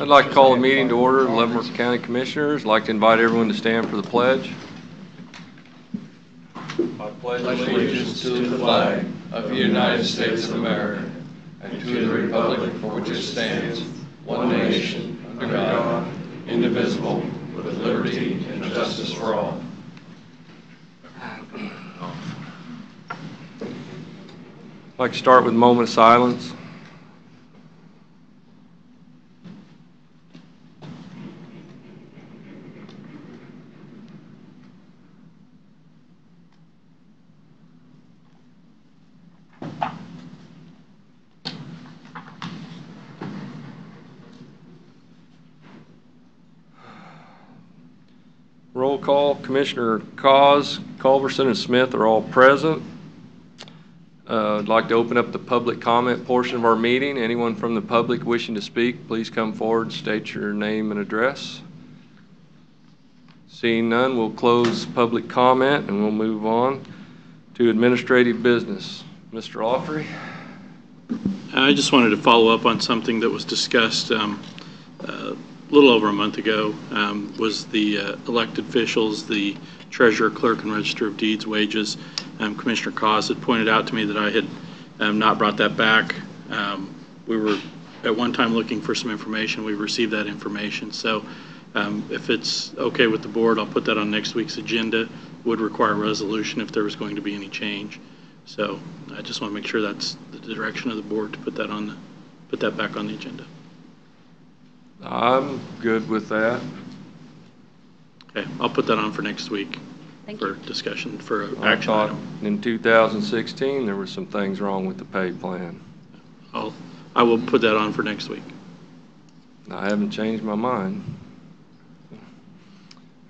I'd like to call the meeting to order, the Leavenworth County Commissioners. I'd like to invite everyone to stand for the pledge. I pledge allegiance to the flag of the United States of America and to the republic for which it stands, one nation, under God, indivisible, with liberty and justice for all. I'd like to start with a moment of silence. Roll call. Commissioner Cause, Culberson, and Smith are all present. I'd like to open up the public comment portion of our meeting. Anyone from the public wishing to speak, please come forward and state your name and address. Seeing none, we'll close public comment and we'll move on to administrative business. Mr. Offrey. I just wanted to follow up on something that was discussed a little over a month ago, was the elected officials, the treasurer, clerk, and register of deeds wages. Commissioner Cause had pointed out to me that I had not brought that back. We were at one time looking for some information. We received that information. So if it's okay with the board, I'll put that on next week's agenda. Would require a resolution if there was going to be any change. So I just want to make sure that's the direction of the board to put that back on the agenda. I'm good with that. Okay, I'll put that on for next week for discussion for an action item. In 2016, there were some things wrong with the pay plan. I will put that on for next week. I haven't changed my mind.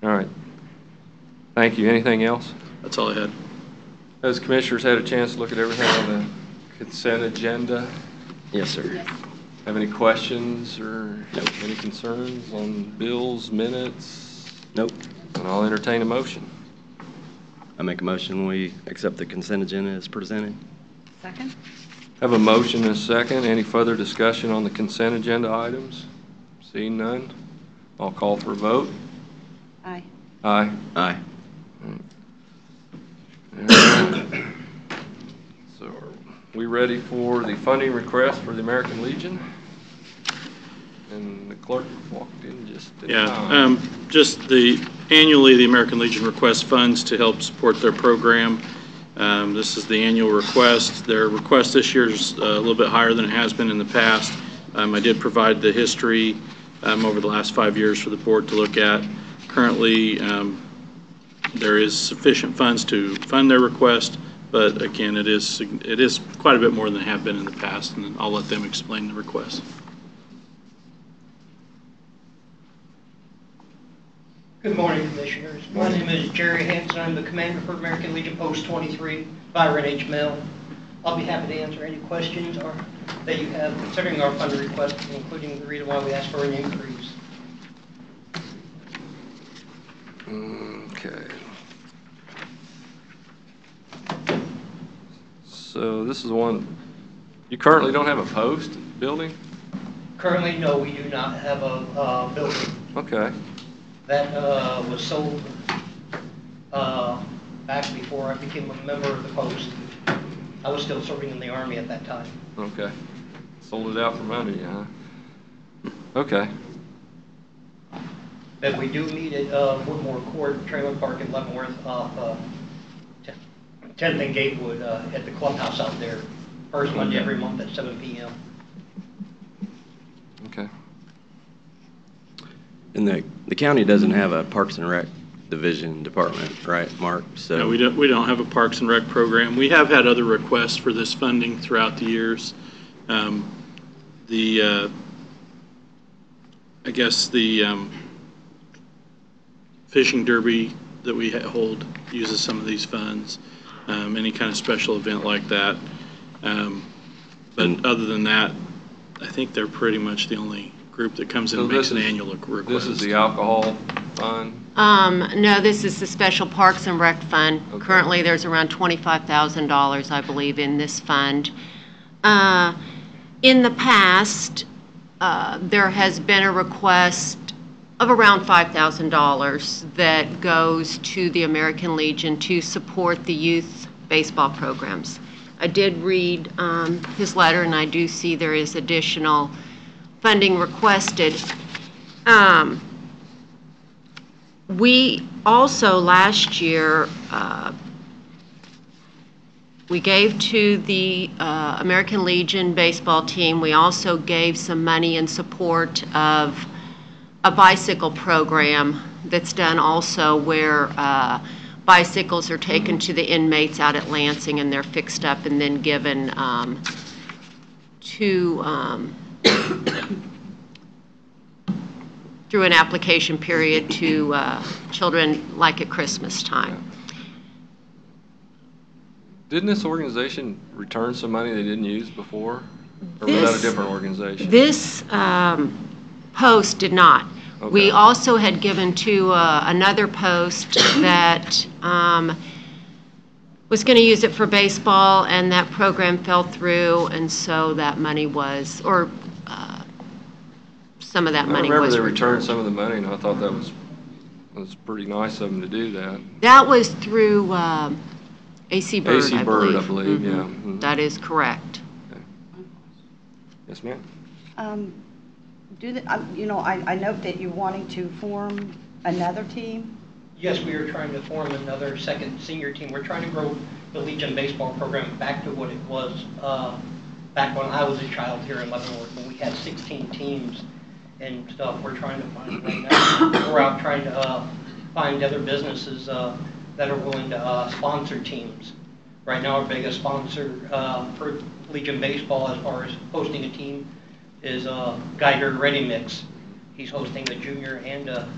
All right. Thank you. Anything else? That's all I had. Has commissioners had a chance to look at everything on the consent agenda? Yes, sir. Have any questions or any concerns on bills, minutes? Nope. And I'll entertain a motion. I make a motion we accept the consent agenda as presented. Second. Have a motion and a second. Any further discussion on the consent agenda items? Seeing none, I'll call for a vote. Aye. Aye. Aye. So are we ready for the funding request for the American Legion? And the clerk walked in just in time. Just annually the American Legion requests funds to help support their program. This is the annual request. Their request this year is a little bit higher than it has been in the past. I did provide the history over the last 5 years for the board to look at. Currently, there is sufficient funds to fund their request, but again, it is quite a bit more than it have been in the past, and I'll let them explain the request. Good morning, Commissioners. My name is Jerry Hanson. I'm the commander for American Legion Post 23, Byron H. Mill. I'll be happy to answer any questions that you have concerning our fund request, including the reason why we asked for an increase. Okay. So this is one, you currently don't have a post building? Currently, no, we do not have a building. Okay. That was sold back before I became a member of the post. I was still serving in the Army at that time. Okay. Sold it out from under you, huh? Okay. But we do meet at Woodmore Court Trailer Park in Leavenworth off 10th and Gatewood at the clubhouse out there. First Monday every month at 7 p.m. Okay. And the county doesn't have a Parks and Rec division department, right, Mark? So no, we don't have a Parks and Rec program. We have had other requests for this funding throughout the years. I guess the fishing derby that we hold uses some of these funds. Any kind of special event like that. But other than that, I think they're pretty much the only group that comes in and makes an annual request. This is the alcohol fund? No, this is the Special Parks and Rec Fund. Okay. Currently, there's around $25,000, I believe, in this fund. In the past, there has been a request of around $5,000 that goes to the American Legion to support the youth baseball programs. I did read his letter, and I do see there is additional funding requested. We also, last year, we gave to the American Legion baseball team. We also gave some money in support of a bicycle program that's done also, where bicycles are taken to the inmates out at Lansing, and they're fixed up and then given to through an application period to children like at Christmas time. Didn't this organization return some money they didn't use before? Or was that a different organization? This post did not. Okay. We also had given to another post that was going to use it for baseball, and that program fell through, and so that money was, or some of that money was I remember they returned. returned some of the money, and I thought that was pretty nice of them to do that. That was through AC Bird, AC I Bird, believe. I believe, yeah. Mhm. Mhm. That is correct. Okay. Yes, ma'am? I note that you're wanting to form another team. Yes, we are trying to form another second senior team. We're trying to grow the Legion baseball program back to what it was back when I was a child here in Leavenworth, when we had 16 teams and stuff. We're trying to find right now. We're out trying to find other businesses that are willing to sponsor teams. Right now, our biggest sponsor for Legion baseball, as far as hosting a team, is Geiger Ready Mix. He's hosting a junior and a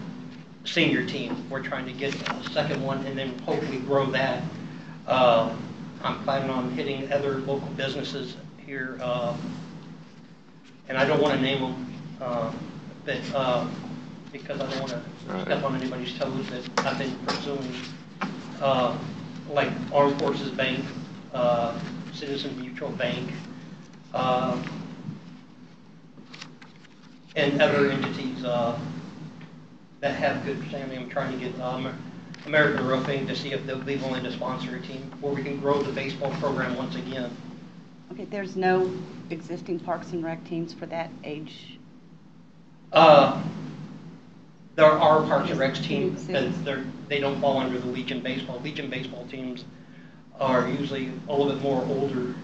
senior team. We're trying to get a second one and then hopefully grow that. I'm planning on hitting other local businesses here, and I don't want to name them, because I don't want to step on anybody's toes that I've been pursuing, like Armed Forces Bank, Citizens Mutual Bank, and other entities that have good standing. I'm trying to get American Roofing to see if they'll be willing to sponsor a team where we can grow the baseball program once again. Okay, there's no existing Parks and Rec teams for that age? There are Parks and Rec teams, but they don't fall under the Legion baseball. Legion baseball teams are usually a little bit more older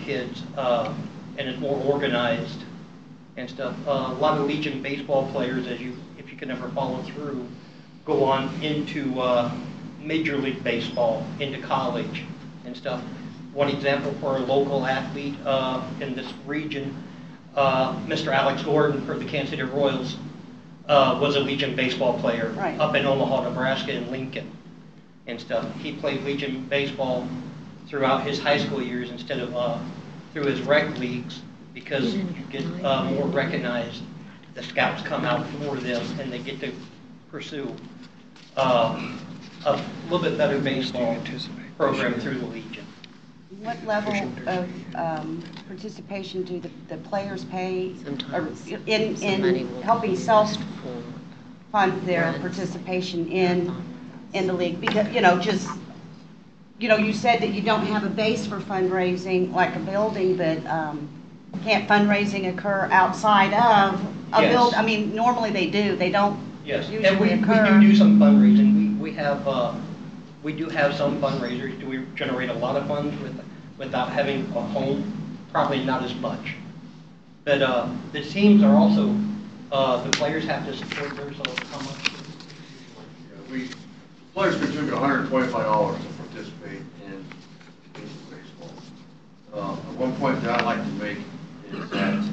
kids, and it's more organized and stuff. A lot of Legion baseball players, if you can ever follow through, go on into Major League Baseball, into college and stuff. One example for a local athlete in this region, Mr. Alex Gordon for the Kansas City Royals was a Legion baseball player up in Omaha, Nebraska, and Lincoln and stuff. He played Legion baseball throughout his high school years instead of through his rec leagues, because you get more recognized. The scouts come out for them, and they get to pursue a little bit better baseball program through the Legion. What level of participation do the players pay in helping self-fund their participation in the league? Because, you said that you don't have a base for fundraising like a building, but can't fundraising occur outside of a building? I mean, normally they do. They don't usually and we do some fundraising. We do have some fundraisers. Do we generate a lot of funds without having a home? Probably not as much. But the teams are also, the players have to support themselves. How much? Players contribute $125 to participate in baseball. One point that I'd like to make is that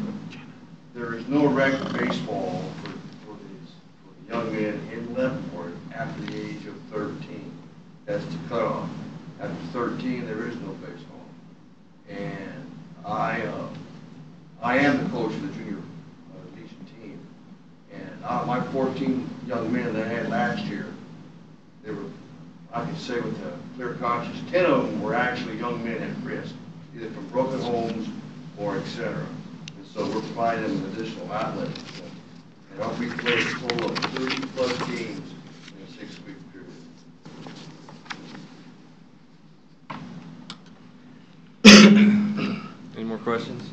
there is no rec baseball for the young men in Leavenworth after the age of 13. That's the cutoff. After 13, there is no baseball. And I am the coach of the junior Legion team. And my 14 young men that I had last year, they were, I can say with a clear conscience, 10 of them were actually young men at risk, either from broken homes or etc. And so we're providing them an additional outlet. And we played a total of 30-plus games in a 6-week period. Any more questions?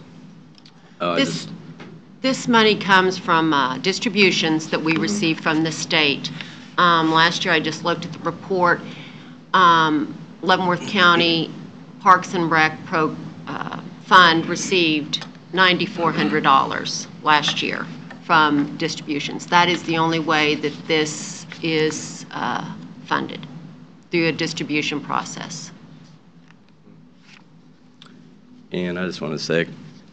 This money comes from distributions that we receive from the state. Last year, I just looked at the report. Leavenworth County Parks and Rec Fund received $9,400 last year from distributions. That is the only way that this is funded, through a distribution process. And I just want to say a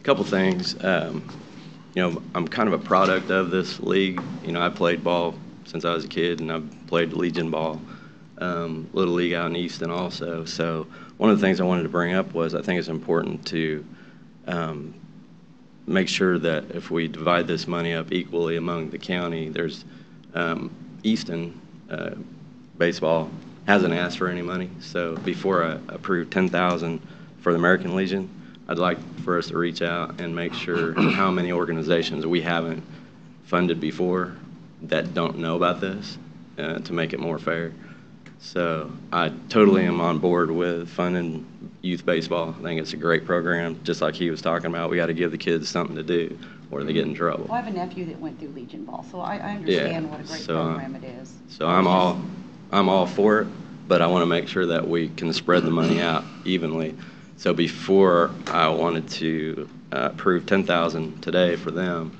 couple things. You know, I'm kind of a product of this league. You know, I played ball since I was a kid, and I've played Legion ball, Little League out in Easton also. So one of the things I wanted to bring up was I think it's important to make sure that if we divide this money up equally among the county, there's Easton baseball hasn't asked for any money. So before I approve $10,000 for the American Legion, I'd like for us to reach out and make sure how many organizations we haven't funded before that don't know about this to make it more fair. So I totally am on board with funding youth baseball. I think it's a great program. Just like he was talking about, we got to give the kids something to do or they get in trouble. Well, I have a nephew that went through Legion Ball, so I understand what a great program it is. So I'm all for it, but I want to make sure that we can spread the money out evenly. So before I wanted to approve $10,000 today for them,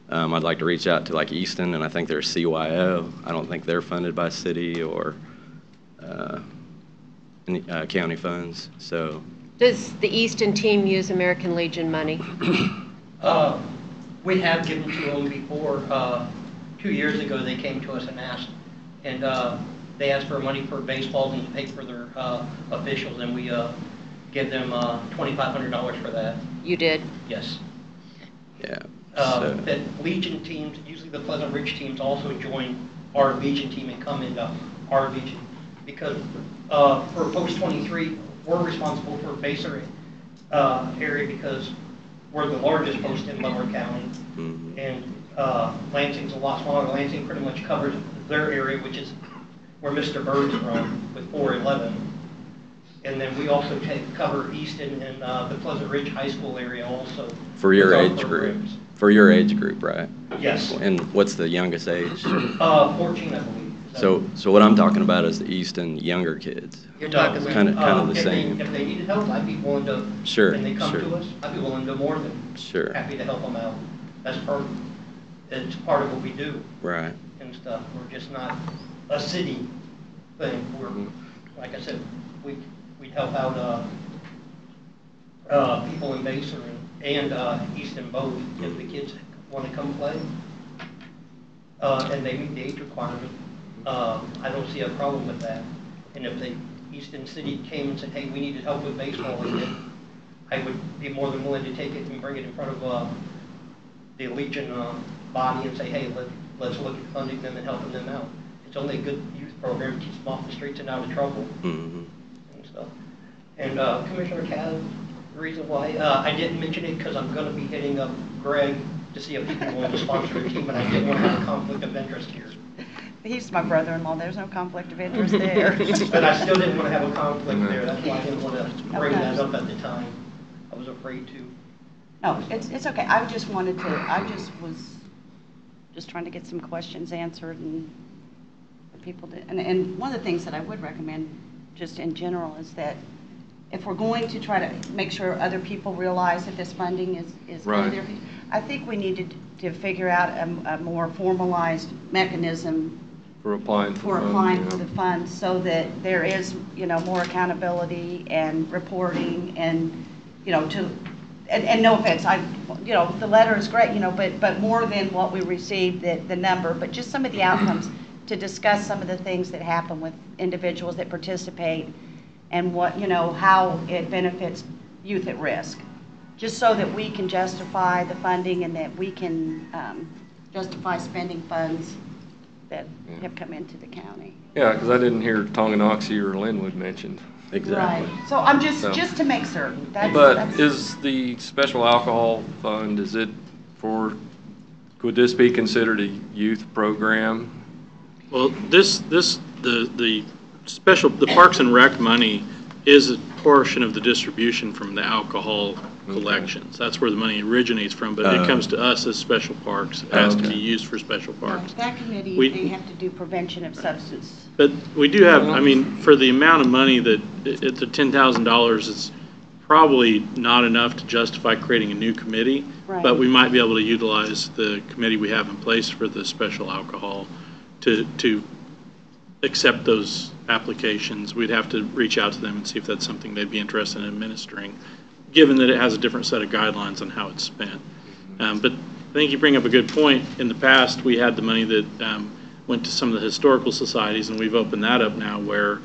I'd like to reach out to like Easton, and I think they're CYO. I don't think they're funded by city or any, county funds. So Does the Easton team use American Legion money? We have given to them before. 2 years ago, they came to us and asked, and they asked for money for baseball and to pay for their officials, and we give them $2,500 for that. You did? Yes. yeah. That Legion teams, usually the Pleasant Ridge teams also join our Legion team and come into our Legion. Because for Post 23, we're responsible for Baser area because we're the largest post in Leavenworth County. Mm-hmm. And Lansing's a lot smaller. Lansing pretty much covers their area, which is where Mr. Bird's from with 411. And then we also cover Easton and the Pleasant Ridge High School area also. For your age group. For your age group, right? Yes. And what's the youngest age? 14, I believe. So what I'm talking about is the Easton younger kids. You're talking kind of the same. If they needed help, I'd be willing to. Sure. And they come sure. to us, I'd be willing to do more than happy to help them out. That's it's part of what we do. Right. And stuff. We're just not a city thing. We're, like I said, we'd help out people in Baser and Easton both if the kids want to come play. And they meet the age requirement. I don't see a problem with that. And if the Easton City came and said, hey, we needed help with baseball, then I would be more than willing to take it and bring it in front of the Legion body and say, hey, let's look at funding them and helping them out. It's only a good youth program, keeps them off the streets and out of trouble and stuff. And Commissioner Cav, the reason why I didn't mention it because I'm going to be hitting up Greg to see if people want to sponsor a team, but I didn't want to have a conflict of interest here. He's my brother-in-law. There's no conflict of interest there. But I still didn't want to have a conflict there. That's why I didn't want to bring that up at the time. I was afraid to. No, it's okay. I just wanted to, I was just trying to get some questions answered and people did. And one of the things that I would recommend just in general is that if we're going to try to make sure other people realize that this funding is right. there, I think we needed to figure out a more formalized mechanism for applying for the funds so that there is, more accountability and reporting and, and no offense, the letter is great, but more than what we received, the number, but just some of the outcomes to discuss some of the things that happen with individuals that participate and what, how it benefits youth at risk. Just so that we can justify the funding and that we can justify spending funds that have come into the county. Yeah, because I didn't hear Tonganoxie or Linwood mentioned. Exactly. Right. So I'm So- just to make certain. But is the special alcohol fund, is it for, could this be considered a youth program? Well, the Parks and Rec money is a portion of the distribution from the alcohol collections. That's where the money originates from, but it comes to us as special parks. It has to be used for special parks. That committee, they have to do prevention of substance. But we do have, I mean, for the amount of money that, it's the $10,000, it's probably not enough to justify creating a new committee. Right. But we might be able to utilize the committee we have in place for the special alcohol to accept those applications. We'd have to reach out to them and see if that's something they'd be interested in administering, given that it has a different set of guidelines on how it's spent. But I think you bring up a good point. In the past, we had the money that went to some of the historical societies, and we've opened that up now where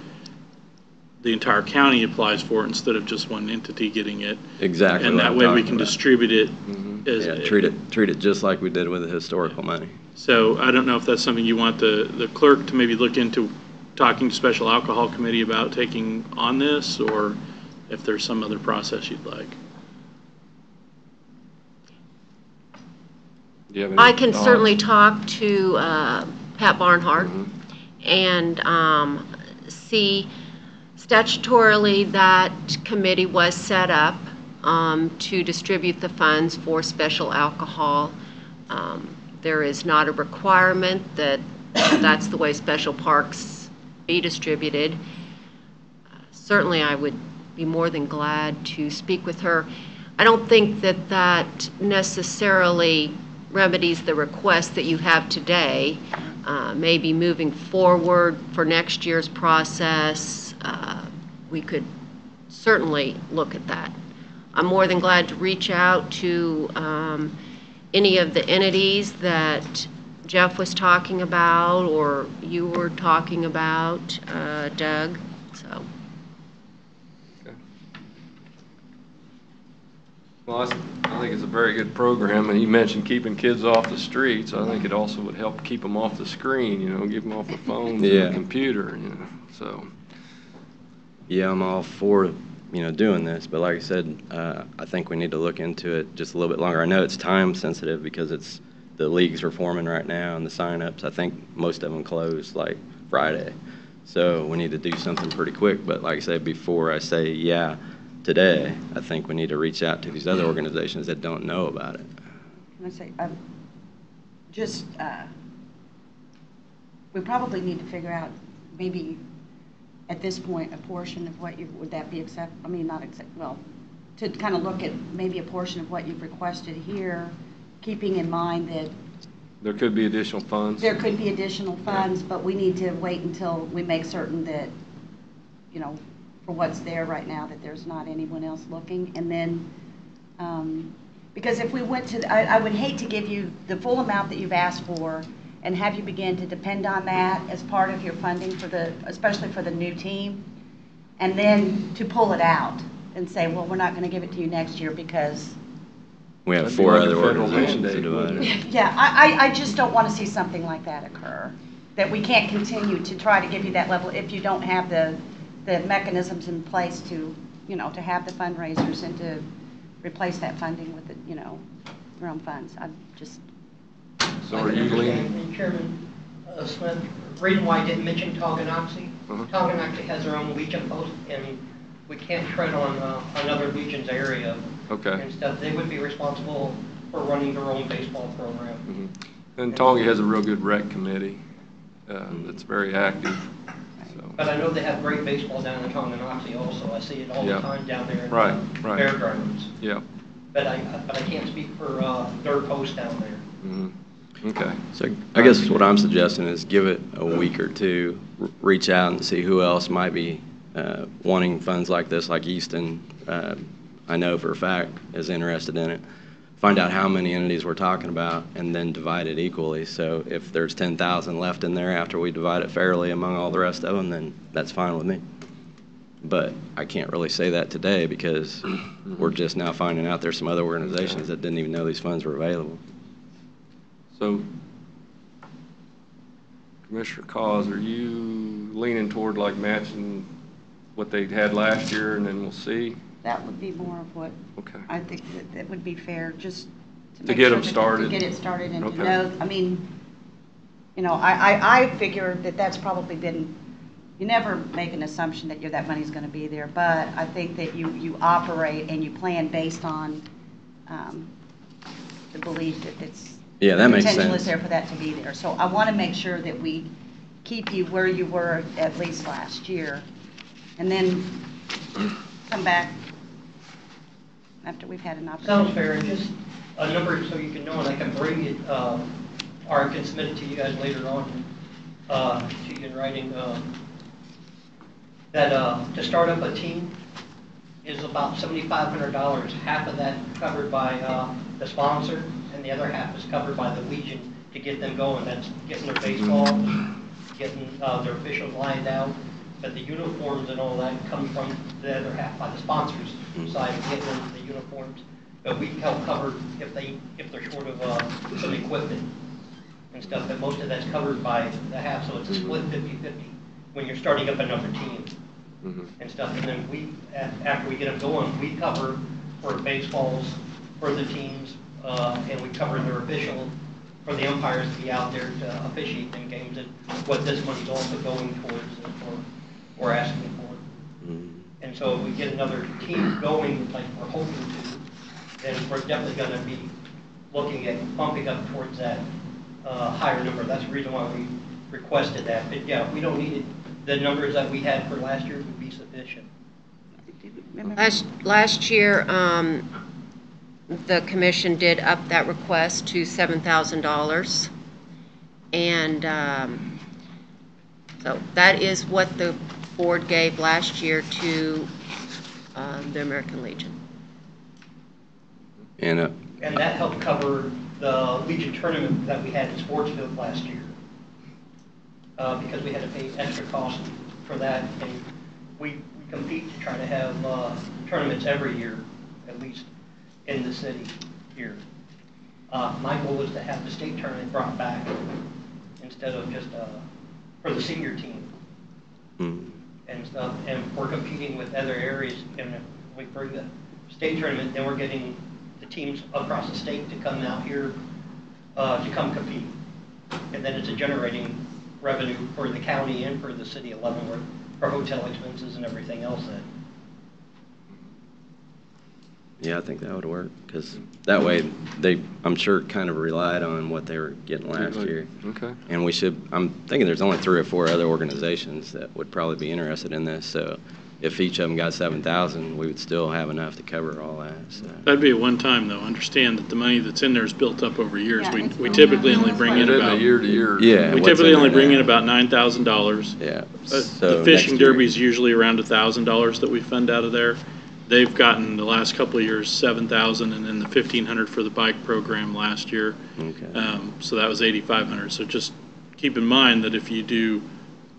the entire county applies for it instead of just one entity getting it. Exactly. And what that I'm way we talking can about. distribute it. Yeah, treat it just like we did with the historical money. So I don't know if that's something you want the clerk to maybe look into, talking to Special Alcohol Committee about taking on this, or if there's some other process you'd like. Do you have any I can thoughts? certainly talk to Pat Barnhart and see statutorily that committee was set up to distribute the funds for special alcohol. There is not a requirement that that's the way special parks be distributed. Certainly, I would be more than glad to speak with her. I don't think that that necessarily remedies the request that you have today. Maybe moving forward for next year's process, we could certainly look at that. I'm more than glad to reach out to any of the entities that Jeff was talking about or you were talking about, Doug, so. Well, I think it's a very good program, and you mentioned keeping kids off the streets. I think it also would help keep them off the screen, keep them off the phones and the computer, so. Yeah, I'm all for, doing this, but like I said, I think we need to look into it just a little bit longer. I know it's time sensitive because the leagues are forming right now and the signups. I think most of them close like Friday. So we need to do something pretty quick, but like I said, before I say yeah today, I think we need to reach out to these other organizations that don't know about it. Can I say, we probably need to figure out maybe at this point a portion of what would that be to kind of look at maybe a portion of what you've requested here, keeping in mind that There could be additional funds. there could be additional funds, but we need to wait until we make certain that, for what's there right now, that there's not anyone else looking. And then, because if we went to, I would hate to give you the full amount that you've asked for and have you begin to depend on that as part of your funding especially for the new team, and then to pull it out and say, well, we're not going to give it to you next year because. We have That'd be 4 like a other federal organizations mandate, to divide wouldn't it. Yeah, I just don't want to see something like that occur, that we can't continue to try to give you that level if you don't have the mechanisms in place to, to have the fundraisers and to replace that funding with the, your own funds. I'm just. So are you leaning? And Chairman Smith, the reason why I didn't mention Tonganoxie, Tonganoxie has their own Legion post, and we can't tread on another Legion's area. Okay. And stuff. They would be responsible for running their own baseball program. And Tonga has a real good rec committee that's very active. So. But I know they have great baseball down in Tonganoxie also. I see it all the time down there in Right. fairgrounds. Yeah. But I can't speak for their post down there. Okay. So I guess what I'm suggesting is give it a week or two, reach out and see who else might be wanting funds like this, like Easton, I know for a fact is interested in it. Find out how many entities we're talking about and then divide it equally. So if there's 10,000 left in there after we divide it fairly among all the rest of them, then that's fine with me. But I can't really say that today because we're just now finding out there's some other organizations that didn't even know these funds were available. So, Commissioner Cause, are you leaning toward like matching what they had last year, and then we'll see? That would be more of what Okay. I think that would be fair, just to To make get sure them that- started. To get it started and Okay. to know, I mean, you know, I figure that that's probably been, you never make an assumption that that money's going to be there, but I think that you operate and you plan based on the belief that it's. Yeah, that makes The potential is sense. there for that to be there. So I want to make sure that we keep you where you were at least last year, and then come back after we've had an opportunity. Sounds fair, and just a number so you can know, and I can bring it, or I can submit it to you guys later on, to you in writing, that to start up a team is about $7,500. Half of that covered by the sponsor, and the other half is covered by the Legion to get them going. That's getting their baseball, getting their officials lined out, but the uniforms and all that come from the other half by the sponsors side of getting them the uniforms. But we help cover if they're short of some equipment and stuff, but most of that's covered by the half, so it's a split 50-50 when you're starting up another team and stuff. And then we, after we get them going, we cover for baseballs for the teams, and we cover their official for the umpires to be out there to officiate in games, and what this money's also going towards or asking for. And so if we get another team going like we're hoping to, then we're definitely going to be looking at bumping up towards that higher number. That's the reason why we requested that. But yeah, if we don't need it, the numbers that we had for last year would be sufficient. Last year, the commission did up that request to $7,000. And so that is what the board gave last year to the American Legion. And that helped cover the Legion tournament that we had in Sportsfield last year. Because we had to pay extra costs for that, and we compete to try to have tournaments every year, at least in the city here. My goal is to have the state tournament brought back instead of just for the senior team and stuff. And we're competing with other areas, and if we bring the state tournament, then we're getting the teams across the state to come out here to come compete, and then it's a generating revenue for the county and for the city of Leavenworth for hotel expenses and everything else then. yeah, I think that would work, because that way they, I'm sure, kind of relied on what they were getting last year. Okay. And we should, I'm thinking there's only 3 or 4 other organizations that would probably be interested in this, so if each of them got 7,000, we would still have enough to cover all that, so. That'd be a one-time, though. Understand that the money that's in there is built up over years. Yeah, it's We built typically up. only bring in It isn't about, a year to year. Yeah. we what's typically in only there bring now? in about $9,000. Yeah. The So fishing next year- derby is usually around $1,000 that we fund out of there. They've gotten the last couple of years $7,000, and then the $1,500 for the bike program last year. Okay. So that was $8,500. So just keep in mind that if you do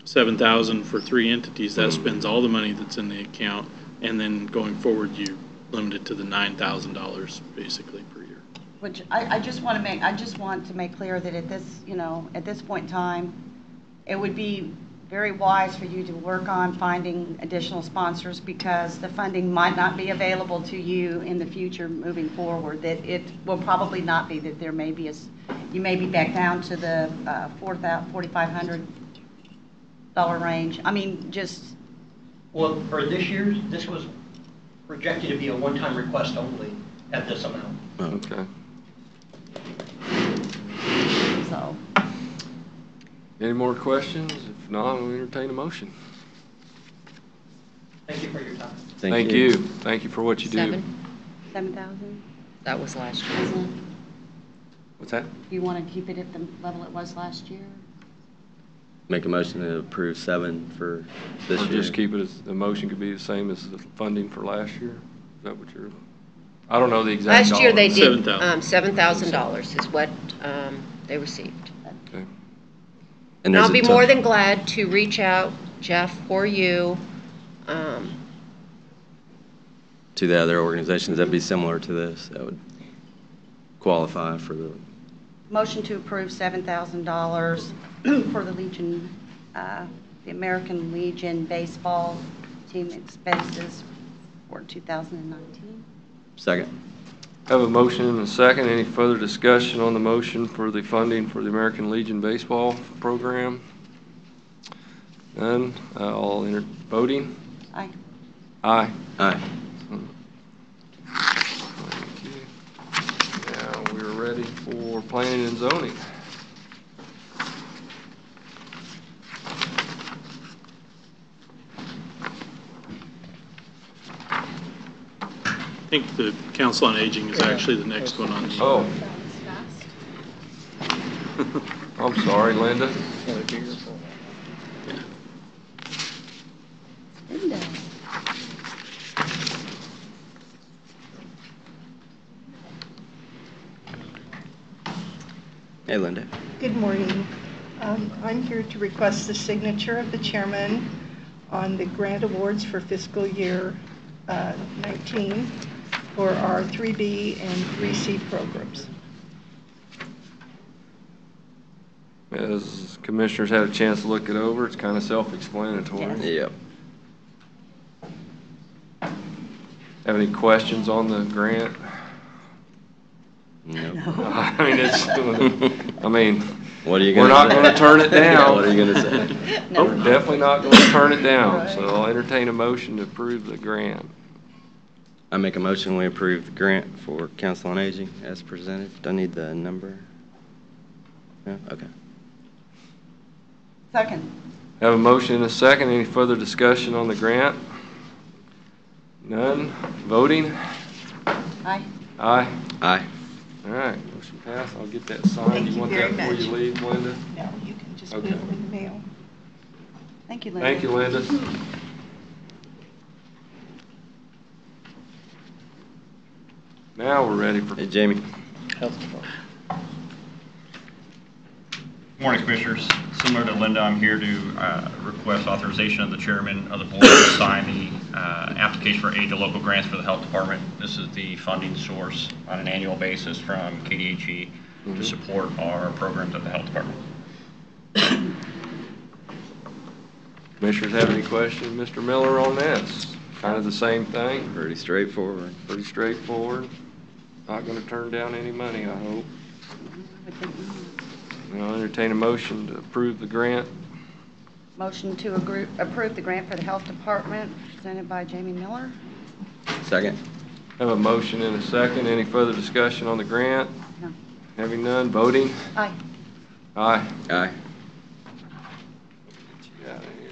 $7,000 for 3 entities, that spends all the money that's in the account, and then going forward, you limit it to the $9,000 basically per year. Which I just want to make clear that at this, you know, at this point in time, it would be very wise for you to work on finding additional sponsors, because the funding might not be available to you in the future moving forward. That it will probably not be, that there may be you may be back down to the $4,500 range. I mean, just. Well, for this year, this was projected to be a one-time request only at this amount. Okay. So. Any more questions? If not, we'll entertain a motion. Thank you for your time. Thank you. Thank you for what you do. 7,000? That was last year. What's that? Do you want to keep it at the level it was last year? Make a motion to approve 7 for this Or year. just keep it as, the motion could be the same as the funding for last year? Is that what you're, I don't know the exact Last year, they dollars. did $7,000. $7,000 is what they received. Okay. And And there's I'll a be ton- more than glad to reach out, Jeff, or you. to the other organizations that'd be similar to this, that would qualify for the, Motion to approve $7,000 for the Legion, the American Legion baseball team expenses for 2019. Second. Have a motion and a second. Any further discussion on the motion for the funding for the American Legion baseball program? None. All voting? Aye. Aye. Aye. Thank you. Now we're ready for planning and zoning. I think the Council on Aging is actually the next one on the. Oh. I'm sorry, Linda. Linda. Hey, Linda. Good morning. I'm here to request the signature of the chairman on the grant awards for fiscal year 19 for our 3B and 3C programs. As commissioners had a chance to look it over, it's kind of self-explanatory. Yep. Have any questions on the grant? Nope. I mean, What are you we're gonna not say? going to turn it Yeah, down. what are you gonna say? No. We're definitely not going to turn it down, Right. so I'll entertain a motion to approve the grant. I make a motion we approve the grant for Council on Aging as presented. Do I need the number? No? Okay. Second. Have a motion and a second. Any further discussion on the grant? None. Voting? Aye. Aye. Aye. All right, motion passed. I'll get that signed. Thank You you want very that before you much. leave, Linda? Now you can just put Okay. it in the mail. Thank you, Linda. Thank you, Linda. Now we're ready for. Hey, Jamie. Morning, Commissioners. Similar to Linda, I'm here to request authorization of the chairman of the board to sign the application for aid to local grants for the health department. This is the funding source on an annual basis from KDHE to support our programs at the health department. Commissioners have any questions, Mr. Miller, on this? Kind of the same thing, Pretty straightforward. pretty straightforward. Not going to turn down any money, I hope. I'll entertain a motion to approve the grant. Motion to approve the grant for the health department presented by Jamie Miller. Second. Have a motion and a second. Any further discussion on the grant? No. Having none, voting? Aye. Aye. Aye. Get you out of here.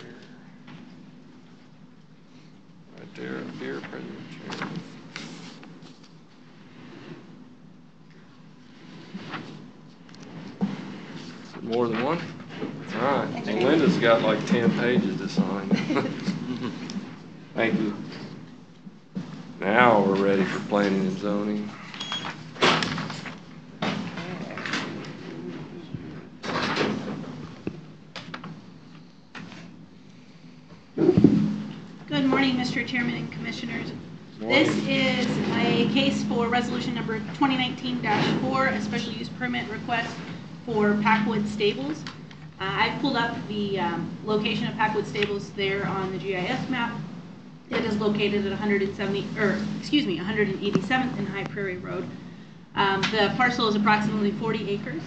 Right there, up here, President Chairman. Is it more than one? All right. Thank Well, you. Linda's got like 10 pages to sign. Thank you. Now we're ready for planning and zoning. Good morning, Mr. Chairman and Commissioners. Morning. This is a case for resolution number 2019-4, a special use permit request for Packwood Stables. I've pulled up the location of Packwood Stables there on the GIS map. It is located at 187th and High Prairie Road. The parcel is approximately 40 acres.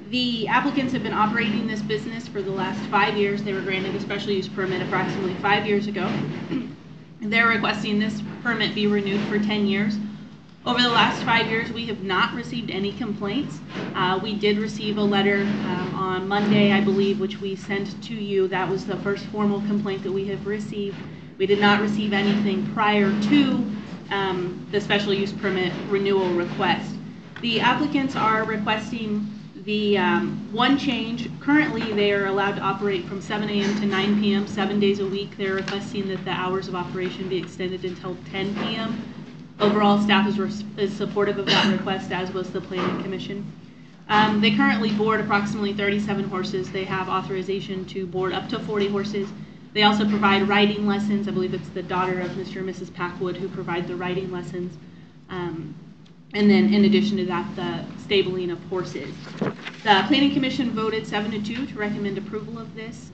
The applicants have been operating this business for the last 5 years. They were granted a special use permit approximately 5 years ago. They're requesting this permit be renewed for 10 years. Over the last 5 years, we have not received any complaints. We did receive a letter on Monday, I believe, which we sent to you. That was the first formal complaint that we have received. We did not receive anything prior to the special use permit renewal request. The applicants are requesting the one change. Currently, they are allowed to operate from 7 a.m. to 9 p.m. 7 days a week. They're requesting that the hours of operation be extended until 10 p.m. Overall, staff is supportive of that request, as was the Planning Commission. They currently board approximately 37 horses. They have authorization to board up to 40 horses. They also provide riding lessons. I believe it's the daughter of Mr. and Mrs. Packwood who provide the riding lessons. And then in addition to that, the stabling of horses. The Planning Commission voted 7-2 to recommend approval of this.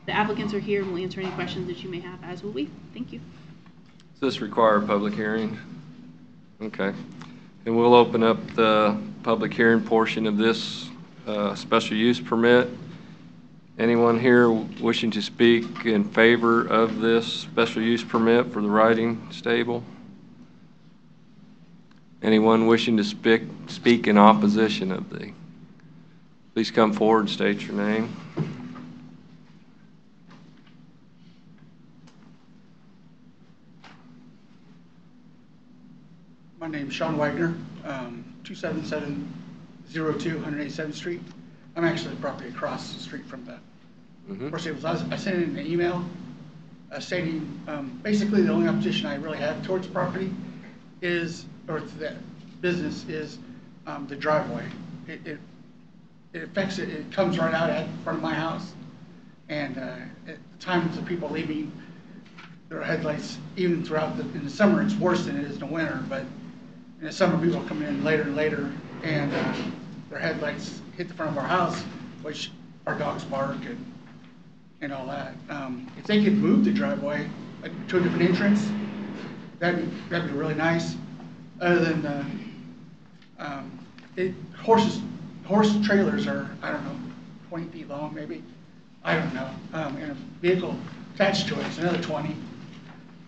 The applicants are here and will answer any questions that you may have, as will we. Thank you. Does this require a public hearing? Okay. And we'll open up the public hearing portion of this special use permit. Anyone here wishing to speak in favor of this special use permit for the riding stable? Anyone wishing to speak in opposition of the? Please come forward and state your name. My name's Sean Wagner, 27702 187th Street. I'm actually the property across the street from that. Of course, I sent in an email stating basically the only opposition I really have towards the property is, or to that business, is the driveway. It affects it. It comes right out at front of my house, and at the times of people leaving their headlights, even throughout in the summer, it's worse than it is in the winter. But in the summer, people come in later and later, and their headlights hit the front of our house, which our dogs bark and all that. If they could move the driveway to a different entrance, that'd be really nice. Other than horse trailers are, I don't know, 20 feet long maybe. I don't know. And a vehicle attached to it is another 20.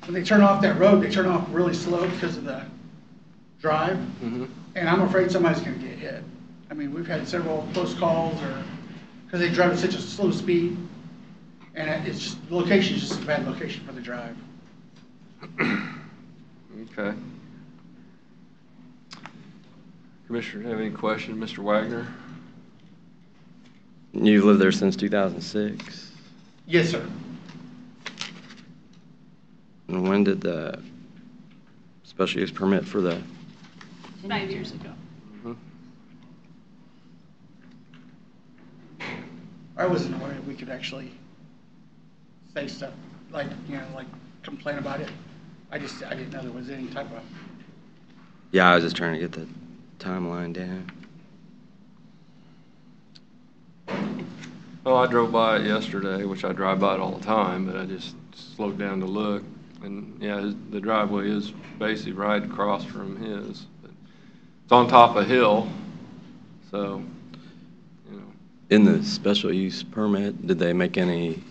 When they turn off that road, they turn off really slow because of the drive, and I'm afraid somebody's going to get hit. I mean, we've had several close calls, or because they drive at such a slow speed, and it's just, the location is just a bad location for the drive. Okay. Commissioner, have any questions, Mr. Wagner? You've lived there since 2006? Yes, sir. And when did the special use permit for the? 5 years ago. I wasn't aware we could actually say stuff like, like complain about it. I didn't know there was any type of. Yeah, I was just trying to get the timeline down. Well, I drove by it yesterday, which I drive by it all the time, but I just slowed down to look. And yeah, the driveway is basically right across from his. But it's on top of a hill, so, you know. In the special use permit, did they make any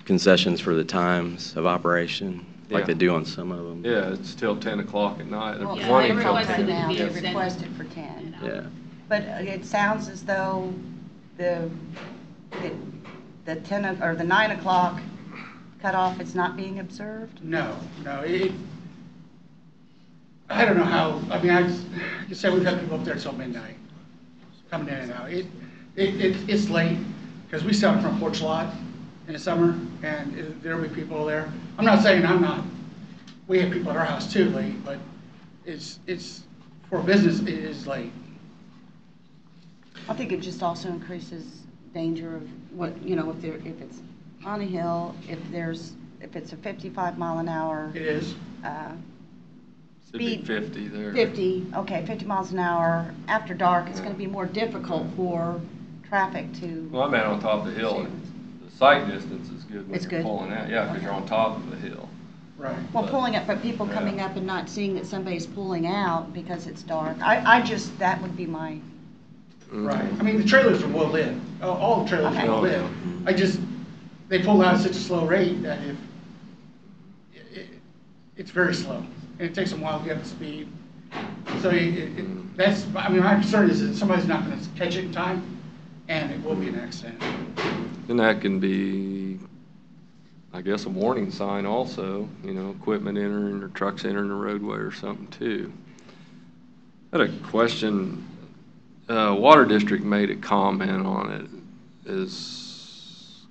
concessions for the times of operation, like they do on some of them? Yeah, it's till 10 o'clock at night. Well, Yeah, One they until requested 10. it to be They extended. requested for 10. Yeah. But it sounds as though the 10 or the 9 o'clock cutoff is not being observed. No. I don't know how. I mean, you said we've had people up there till midnight, coming in and out. It's late because we sit on the front porch lot in the summer, and there'll be people there. I'm not saying I'm not. We have people at our house too late, but it's for business. It is late. I think it just also increases danger of what, if it's on a hill, if it's a 55 mile an hour. It is. It'd be 50 there. 50 miles an hour. After dark, it's going to be more difficult for traffic to. Well, I'm out on top of the hill, and the sight distance is good when It's you're good. pulling out. Yeah, because you're on top of the hill. Right. Well, pulling up, but people coming up and not seeing that somebody's pulling out because it's dark. That would be my. Right. I mean, the trailers are well lit. All the trailers Okay. are well lit. They pull out at such a slow rate that it's very slow, and it takes them a while to get up to speed. So my concern is that somebody's not going to catch it in time, and it will be an accident. And that can be, I guess, a warning sign also, equipment entering or trucks entering the roadway or something too. I had a question. Water District made a comment on it. Is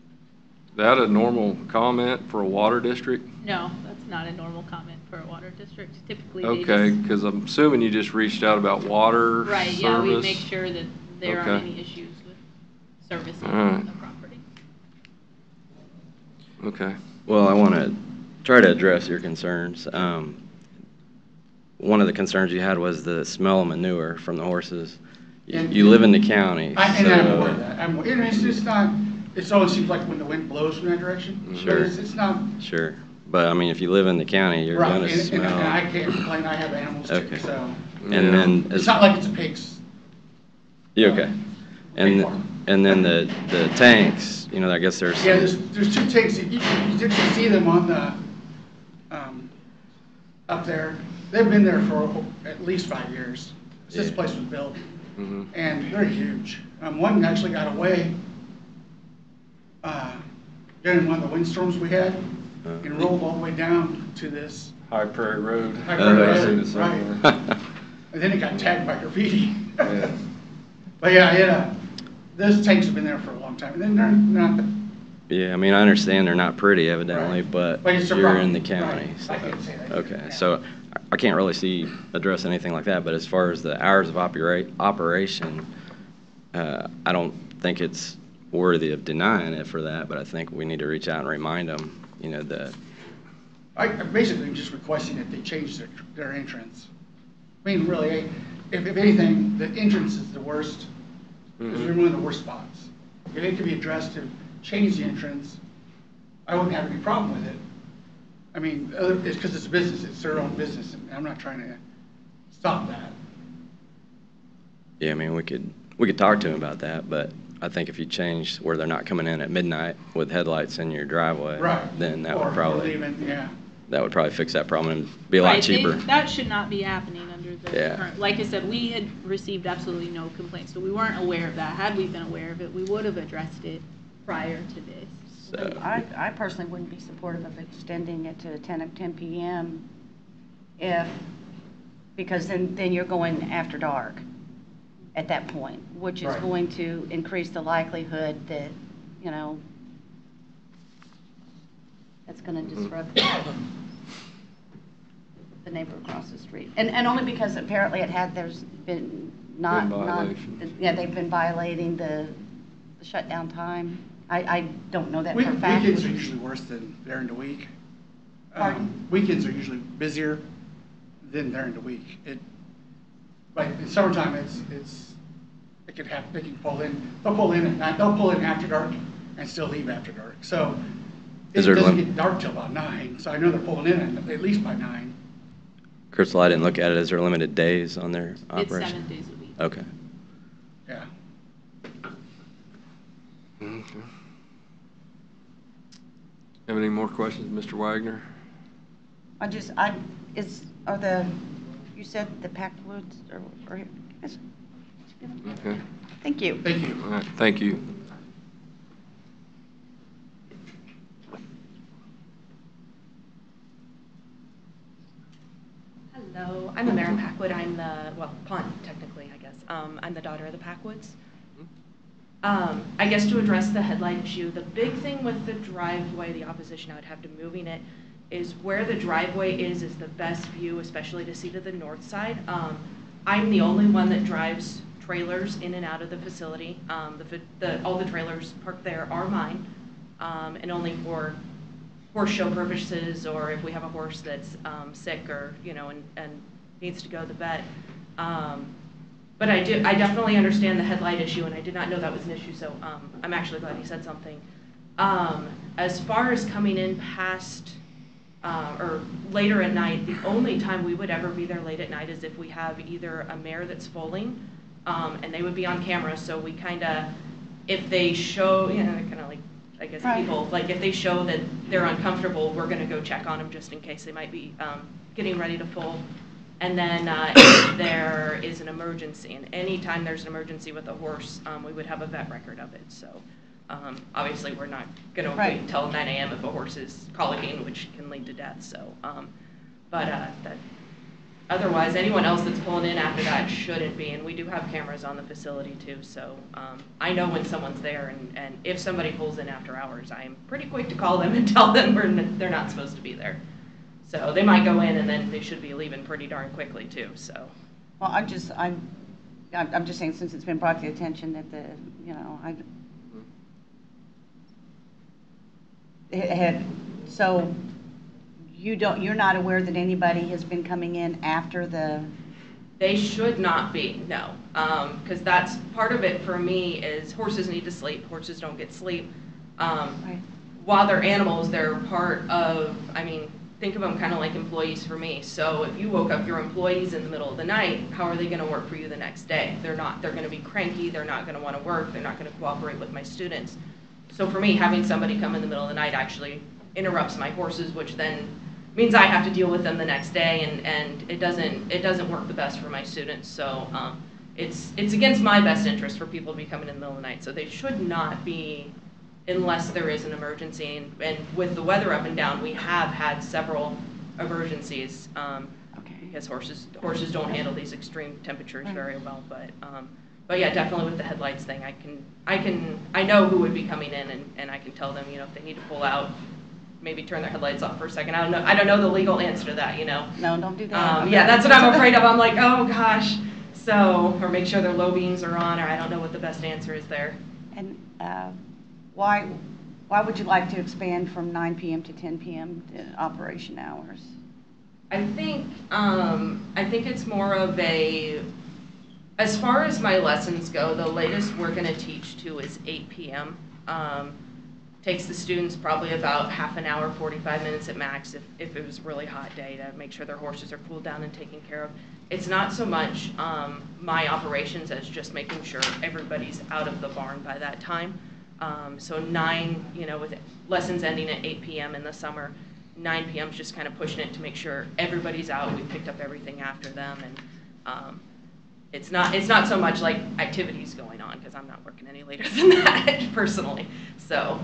that a normal comment for a water district? No, that's not a normal comment for a water district. Typically, Okay, because I'm assuming you just reached out about water Right, service? yeah, we make sure that there aren't Okay. any issues with servicing All right. the property. Okay. Well, I want to try to address your concerns. One of the concerns you had was the smell of manure from the horses. You live in the county. I'm so- aware of that. It's just not, it always seems like when the wind blows from that direction. Sure. But it's not. Sure. But I mean, if you live in the county, you're Right, gonna and smell. I can't complain, I have animals too, Okay. so. And Yeah. then It's not like it's a pig's. You okay? Pig And farm. and then the tanks. You know, I guess there's. Yeah, some- there's two tanks, you did see them on the, up there. They've been there for at least 5 years, since this Yeah. place was built, Mhm. and they're huge. One actually got away, during one of the windstorms we had, and rolled all the way down to this. High Prairie Road. High Prairie I've Road, seen it somewhere. right. And then it got tagged by graffiti. Yeah. But yeah, those tanks have been there for a long time, and then they're not, Yeah, I mean, I understand they're not pretty, evidently, Right. but But it's a you're in problem. the county. Right. So. I can't say that. Okay, Yeah. so I can't really address anything like that, but as far as the hours of operation, I don't think it's worthy of denying it for that, but I think we need to reach out and remind them, you know, I'm basically just requesting that they change their entrance. I mean, really, if anything, the entrance is the worst, because we're one of the worst spots. If it could be addressed to change the entrance, I wouldn't have any problem with it. I mean, it's because it's a business, it's their own business, and I'm not trying to stop that. yeah, I mean, we could talk to them about that, but I think if you change where they're not coming in at midnight with headlights in your driveway, Right. then that Or- would or probably, even, yeah. that would probably fix that problem and be a lot Right, cheaper. That should not be happening under the Yeah. current, like I said, we had received absolutely no complaints, so we weren't aware of that. Had we been aware of it, we would have addressed it prior to this. So, I personally wouldn't be supportive of extending it to 10 p.m. Because then you're going after dark at that point, which is Right. going to increase the likelihood that, you know, that's going to disrupt the neighbor across the street. And only because apparently there's been not, violation. yeah, they've been violating the shutdown time. I don't know that for a Weekends fact. are usually worse than during the week. Pardon? Weekends are usually busier than during the week. Like in summertime, it can happen, they can pull in, they'll pull in at night, they'll pull in after dark and still leave after dark. So it Is there doesn't lim- get dark till about 9, so I know they're pulling in at least by 9. Crystal, I didn't look at it. Is there limited days on their It's operation? 7 days a week. Okay. Yeah. Okay. Have any more questions, Mr. Wagner? You said the packed woods are here? Yes. Okay. Thank you. Thank you. All right, thank you. Hello, I'm Amara Packwood. I'm the, well, Pond, technically, I guess. I'm the daughter of the Packwoods. I guess to address the headlight issue, the big thing with the driveway, the opposition I would have to moving it, is where the driveway is the best view, especially to see to the north side. I'm the only one that drives trailers in and out of the facility. All the trailers parked there are mine, and only for horse show purposes, or if we have a horse that's sick or, you know, and needs to go to the vet. But I definitely understand the headlight issue, and I did not know that was an issue, so I'm actually glad he said something. As far as coming in past or later at night, the only time we would ever be there late at night is if we have either a mare that's foaling, and they would be on camera, so we kind of, if they show, you know, kind of like, I guess Right. people, like if they show that they're uncomfortable, we're going to go check on them just in case they might be getting ready to foal. And then if there is an emergency, and anytime there's an emergency with a horse, we would have a vet record of it. So obviously we're not going to Right. wait until 9 a.m. if a horse is colicking, which can lead to death. So, otherwise, anyone else that's pulling in after that shouldn't be. And we do have cameras on the facility too. So I know when someone's there, and if somebody pulls in after hours, I am pretty quick to call them and tell them they're not supposed to be there. So they might go in, and then they should be leaving pretty darn quickly too. So. Well, I'm just saying, since it's been brought to the attention that so you're not aware that anybody has been coming in after the? They should not be, no. Because that's part of it for me is horses need to sleep. Horses don't get sleep. Right. While they're animals, they're part of, I mean, think of them kind of like employees for me. So if you woke up your employees in the middle of the night, how are they going to work for you the next day? They're not. They're going to be cranky. They're not going to want to work. They're not going to cooperate with my students. So for me, having somebody come in the middle of the night actually interrupts my horses, which then means I have to deal with them the next day, and it doesn't work the best for my students. So it's against my best interest for people to be coming in the middle of the night. So they should not be, unless there is an emergency. And with the weather up and down, we have had several emergencies because horses don't handle these extreme temperatures very well. But yeah, definitely with the headlights thing, I know who would be coming in, and I can tell them, you know, if they need to pull out, maybe turn their headlights off for a second. I don't know the legal answer to that, you know. No, don't do that. Yeah, that's what I'm afraid of. I'm like, oh gosh. So, or make sure their low beams are on, or I don't know what the best answer is there. And why would you like to expand from 9 p.m. to 10 p.m. to operation hours? I think it's more of a, as far as my lessons go, the latest we're going to teach to is 8 p.m. Takes the students probably about half an hour, 45 minutes at max if it was a really hot day, to make sure their horses are cooled down and taken care of. It's not so much my operations as just making sure everybody's out of the barn by that time. So 9, you know, with lessons ending at 8 p.m. in the summer, 9 p.m. is just kind of pushing it to make sure everybody's out. We picked up everything after them, and it's not so much like activities going on, because I'm not working any later than that personally. So.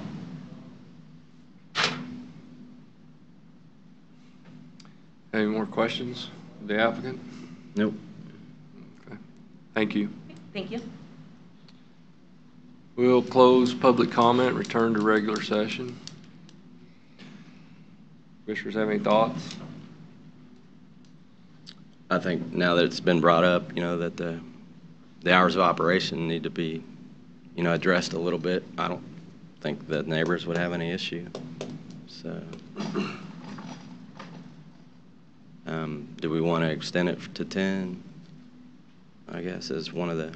Any more questions of the applicant? Nope. Okay. Thank you. Thank you. We'll close public comment, return to regular session. Commissioners have any thoughts? I think now that it's been brought up, you know, that the hours of operation need to be, you know, addressed a little bit. I don't think that neighbors would have any issue. So, do we want to extend it to 10? I guess is one of the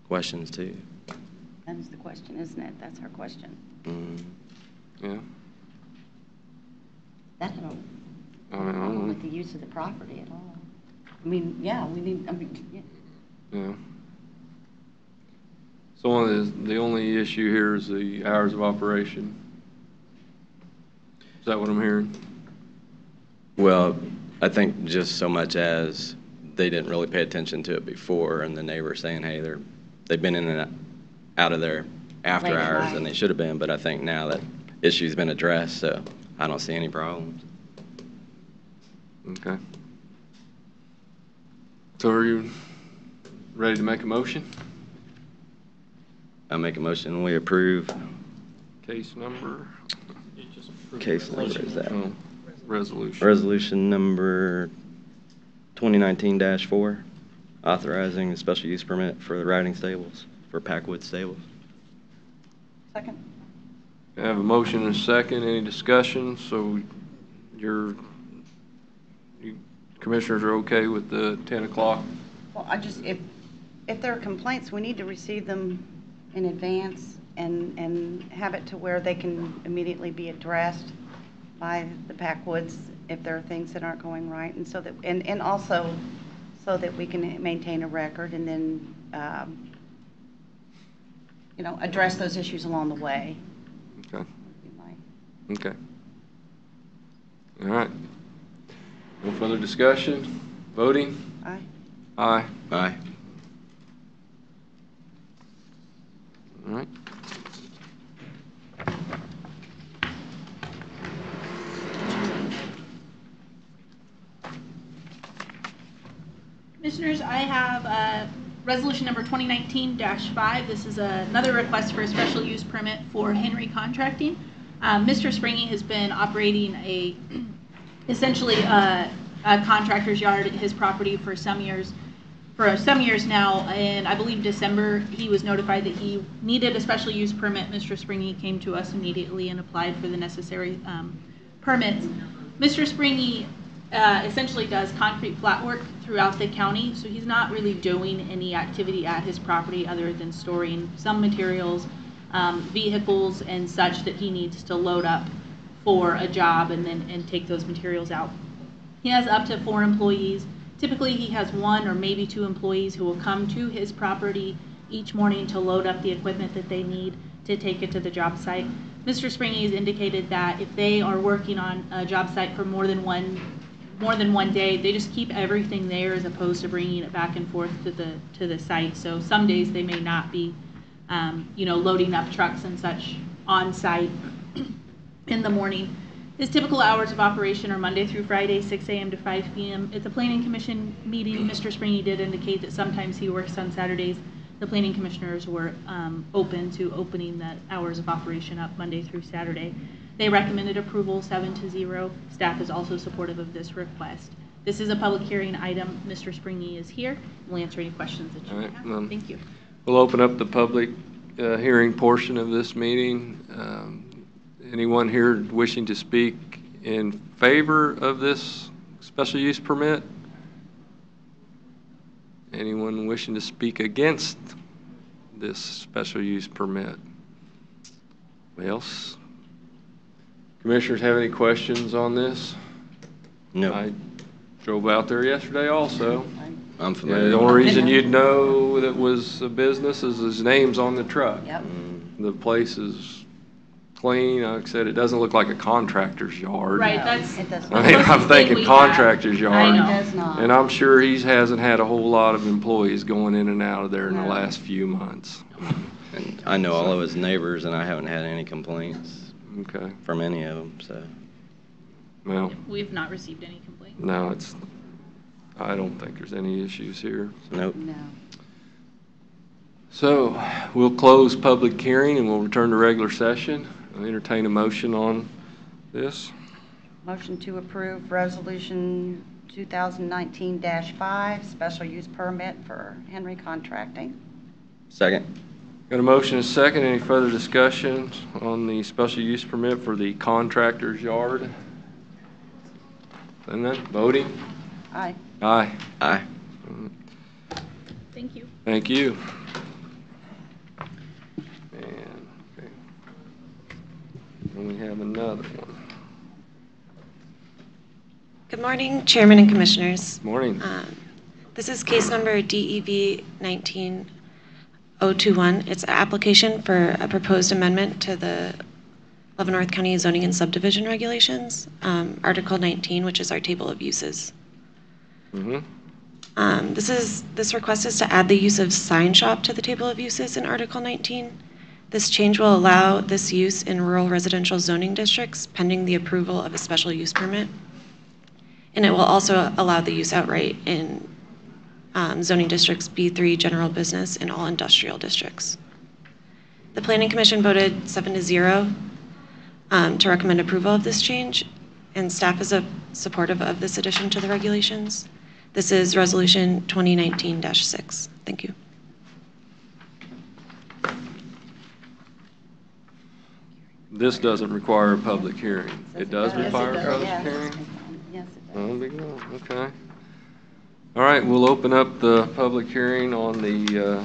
questions too. That is the question, isn't it? That's our question. Yeah. That I don't I don't know. with the use of the property at all. I mean, yeah, we need, I mean, yeah. Yeah. So the only issue here is the hours of operation. Is that what I'm hearing? Well, I think just so much as they didn't really pay attention to it before, and the neighbors saying, hey, they've been in and out of there after Late hours night. than they should have been. But I think now that issue's been addressed, so I don't see any problems. Okay. So are you ready to make a motion? I make a motion, we approve. Case number? Case number is that? Oh, resolution. Resolution number 2019-4, authorizing a special use permit for the riding stables, for Packwood Stables. Second. I have a motion and a second. Any discussion? So you commissioners are okay with the 10 o'clock? Well, if there are complaints, we need to receive them in advance and have it to where they can immediately be addressed by the Packwoods if there are things that aren't going right, and so that, and also so that we can maintain a record and then, you know, address those issues along the way. Okay. Okay. All right. No further discussion? Voting? Aye. Aye. Aye. All right. Commissioners, I have resolution number 2019-5. This is another request for a special use permit for Henry Contracting. Mr. Springy has been operating essentially a contractor's yard at his property for some years now, and I believe December he was notified that he needed a special use permit. Mr. Springy came to us immediately and applied for the necessary permits. Mr. Springy essentially does concrete flat work throughout the county, so he's not really doing any activity at his property other than storing some materials vehicles and such that he needs to load up for a job and take those materials out. He has up to 4 employees. Typically, he has 1 or maybe 2 employees who will come to his property each morning to load up the equipment that they need to take it to the job site. Mr. Springy has indicated that if they are working on a job site for more than one day, they just keep everything there as opposed to bringing it back and forth to the site. So some days they may not be, loading up trucks and such on site in the morning. His typical hours of operation are Monday through Friday, 6 a.m. to 5 p.m. At the Planning Commission meeting, Mr. Springy did indicate that sometimes he works on Saturdays. The Planning Commissioners were open to opening the hours of operation up Monday through Saturday. They recommended approval 7-0. Staff is also supportive of this request. This is a public hearing item. Mr. Springy is here. We'll answer any questions that you may have. Thank you. We'll open up the public hearing portion of this meeting. Anyone here wishing to speak in favor of this special use permit? Anyone wishing to speak against this special use permit? Anybody else? Commissioners have any questions on this? No. I drove out there yesterday also. I'm familiar. The only reason you'd know that was a business is his name's on the truck. Yep. The place is clean. Like I said, it doesn't look like a contractor's yard. Right, It does I not. mean, I'm thinking contractor's yard. I It know. does not. And I'm sure he hasn't had a whole lot of employees going in and out of there in the No. last few months. And I know all of his neighbors, and I haven't had any complaints Okay. from any of them, so. Well, We've not received any complaints. no, I don't think there's any issues here. Nope. No. So we'll close public hearing and we'll return to regular session. I'll entertain a motion on this. Motion to approve Resolution 2019-5, special use permit for Henry Contracting. Second. Got a motion and a second. Any further discussion on the special use permit for the contractor's yard? And then voting? Aye. Aye. Aye. Thank you. Thank you. And, okay. And we have another one. Good morning, Chairman and Commissioners. Morning. This is case number DEV 19021. It's an application for a proposed amendment to the Leavenworth County Zoning and Subdivision Regulations, Article 19, which is our table of uses. This request is to add the use of sign shop to the table of uses in Article 19. This change will allow this use in rural residential zoning districts pending the approval of a special use permit. And it will also allow the use outright in zoning districts B3 general business and all industrial districts. The Planning Commission voted 7-0 to recommend approval of this change, and staff is supportive of this addition to the regulations. This is Resolution 2019-6. Thank you. This doesn't require a public hearing. It does Yes, require it a does. public Yes. hearing? Yes, it does. Oh, big deal. Okay. All right, we'll open up the public hearing on the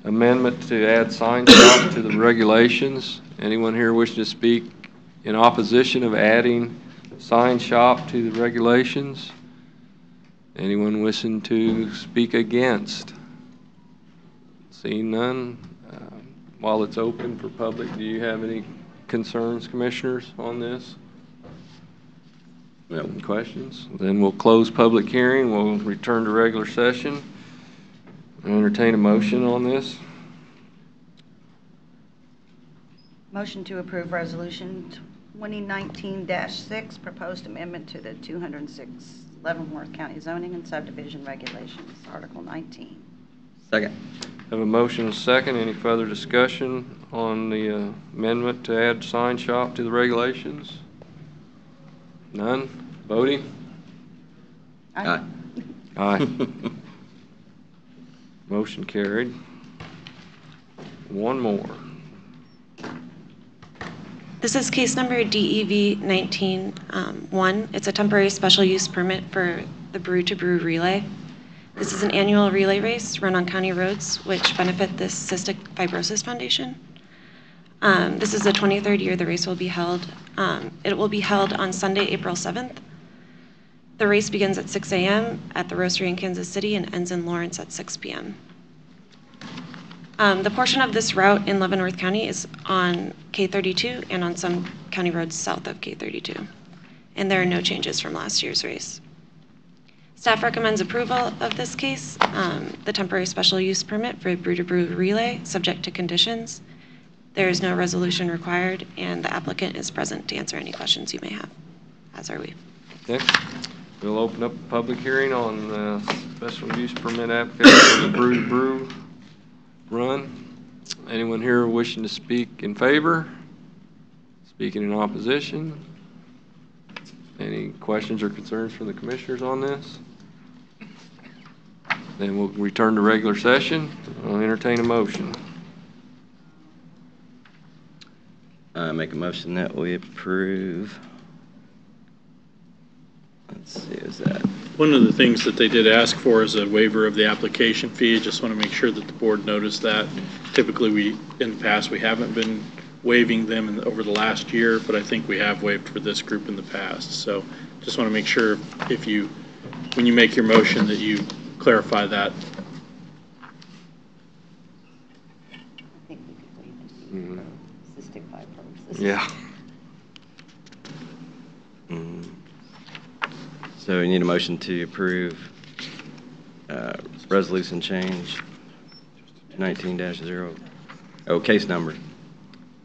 amendment to add sign shop to the regulations. Anyone here wishing to speak in opposition of adding sign shop to the regulations? Anyone wishing to speak against? Seeing none, while it's open for public, do you have any concerns, commissioners, on this? No questions? Then we'll close public hearing. We'll return to regular session. I'll entertain a motion on this. Motion to approve Resolution 2019-6, proposed amendment to the 206 Leavenworth County Zoning and Subdivision Regulations, Article 19. Second. Have a motion and a second. Any further discussion on the amendment to add sign shop to the regulations? None? Voting? Aye. Aye. Motion carried. One more. This is case number DEV 19-1. It's a temporary special use permit for the Brew to Brew Relay. This is an annual relay race run on county roads which benefit the Cystic Fibrosis Foundation. This is the 23rd year the race will be held. It will be held on Sunday, April 7th. The race begins at 6 a.m. at the Roastery in Kansas City and ends in Lawrence at 6 p.m. The portion of this route in Leavenworth County is on K32 and on some county roads south of K32. And there are no changes from last year's race. Staff recommends approval of this case, the temporary special use permit for a brew-to-brew relay, subject to conditions. There is no resolution required, and the applicant is present to answer any questions you may have, as are we. Okay. We'll open up a public hearing on the special use permit application for the brew-to-brew run. Anyone here wishing to speak in favor? Speaking in opposition? Any questions or concerns from the commissioners on this? Then we'll return to regular session. I'll entertain a motion. Make a motion that we approve. Let's see, is that? One of the things that they did ask for is a waiver of the application fee. I just want to make sure that the board noticed that. Typically, in the past, we haven't been waiving them over the last year, but I think we have waived for this group in the past. So just want to make sure when you make your motion, that you clarify that. I think we could waive it for cystic fibrosis. Yeah. So we need a motion to approve resolution change 19-0, case number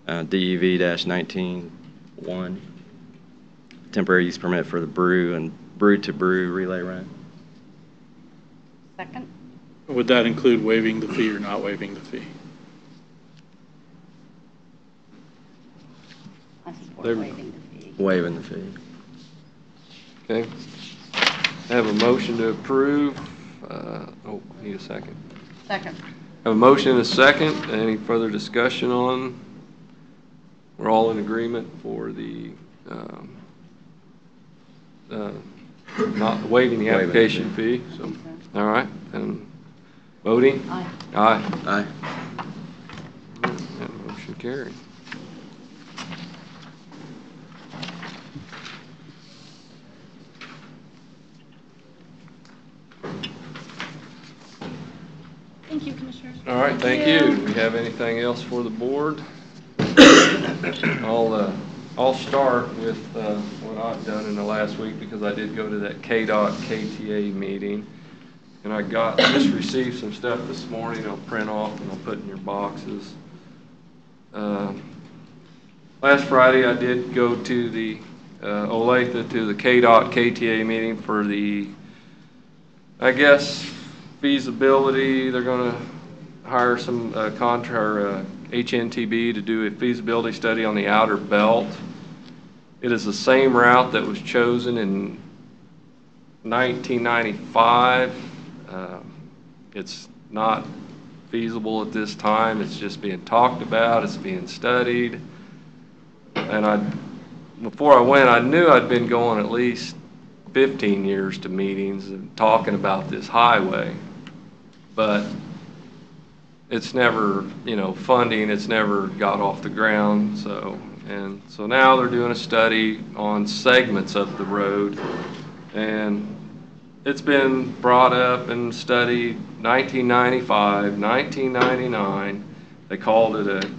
DUV-19-1, temporary use permit for the brew-to-brew relay run. Second? Would that include waiving the fee or not waiving the fee? I support waiving the fee. Waiving the fee. Okay. I have a motion to approve. Need a second. Second. I have a motion and a second. Any further discussion on? We're all in agreement for the not waiving the application fee. So, all right. And voting? Aye. Aye. Aye. That motion carried. Thank you, Commissioners. All right, thank you. Do we have anything else for the board? I'll start with what I've done in the last week, because I did go to that KDOT KTA meeting, and I just received some stuff this morning. I'll print off and I'll put in your boxes. Last Friday I did go to the Olathe to the KDOT KTA meeting for the, I guess, feasibility. They're going to hire some HNTB to do a feasibility study on the outer belt. It is the same route that was chosen in 1995. It's not feasible at this time. It's just being talked about. It's being studied. And before I went, I knew I'd been going at least 15 years to meetings and talking about this highway, but it's never, funding, it's never got off the ground. So now they're doing a study on segments of the road, and it's been brought up and studied 1995, 1999. They called it a